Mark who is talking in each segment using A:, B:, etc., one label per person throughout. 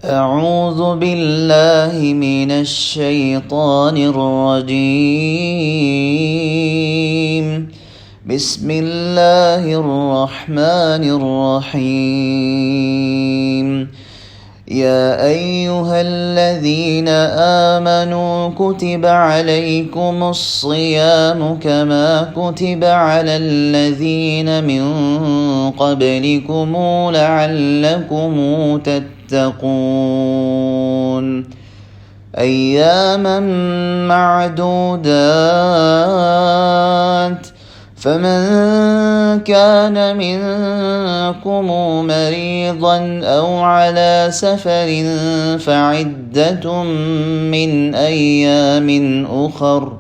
A: أعوذ بالله من الشيطان الرجيم. بسم الله الرحمن الرحيم. يا أيها الذين آمنوا كتب عليكم الصيام كما كتب على الذين من قبلكم لعلكم تتقون. أياما معدودات، فمن كان منكم مريضا أو على سفر فعدة من أيام أخر،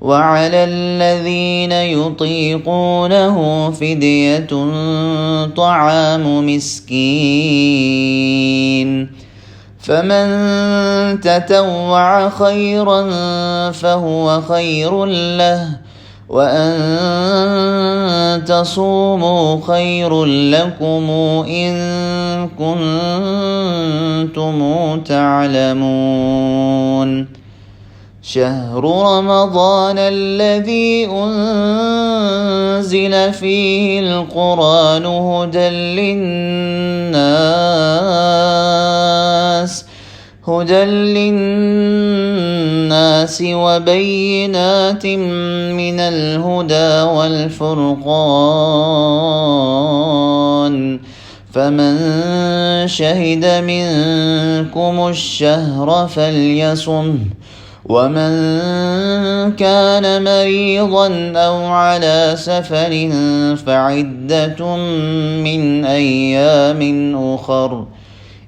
A: وعلى الذين يطيقونه فدية طعام مسكين، فمن تطوع خيرا فهو خير له، وأن تصوموا خير لكم إن كنتم تعلمون. شهر رمضان الذي أنزل فيه القرآن هدى للناس وبينات من الهدى والفرقان، فمن شهد منكم الشهر فليصم، ومن كان مريضا أو على سفر فعدة من أيام أخر،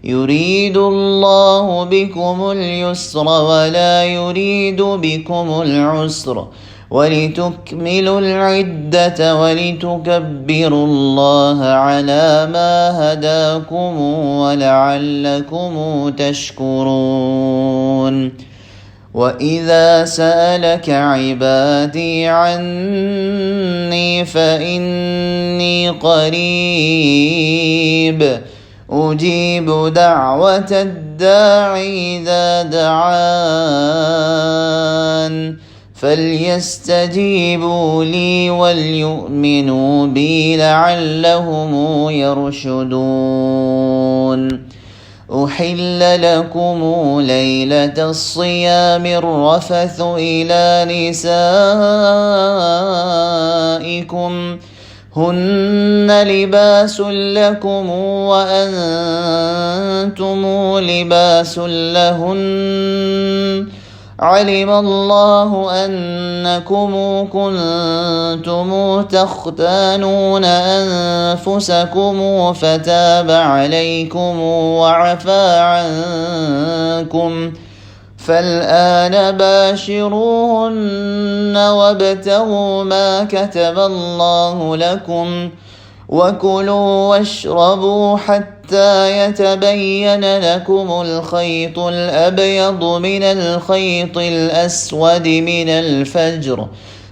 A: يريد الله بكم اليسر ولا يريد بكم العسر، ولتكملوا العدة ولتكبروا الله على ما هداكم ولعلكم تشكرون. وإذا سألك عبادي عني فإني قريب أجيب دعوة الداع إذا دعان، فليستجيبوا لي وليؤمنوا بي لعلهم يرشدون. أحل لكم ليلة الصيام الرفث إلى نسائكم هن لباس لكم وأنتم لباس لهن، علم الله أنكم كنتم تختانون أنفسكم فتاب عليكم وعفى عنكم، فالآن باشروهن وابتغوا ما كتب الله لكم، وكلوا واشربوا حتى يتبين لكم الخيط الأبيض من الخيط الأسود من الفجر،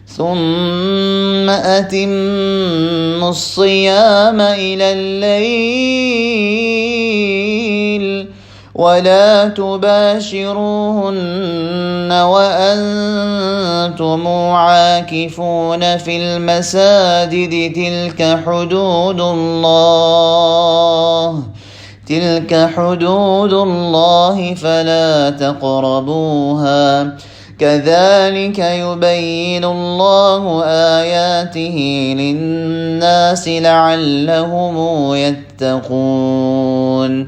A: ثم أتموا الصيام إلى الليل، ولا تباشروهن وأنتم عاكفون في المساجد، تلك حدود الله فلا تقربوها، كذلك يبين الله آياته للناس لعلهم يتقون.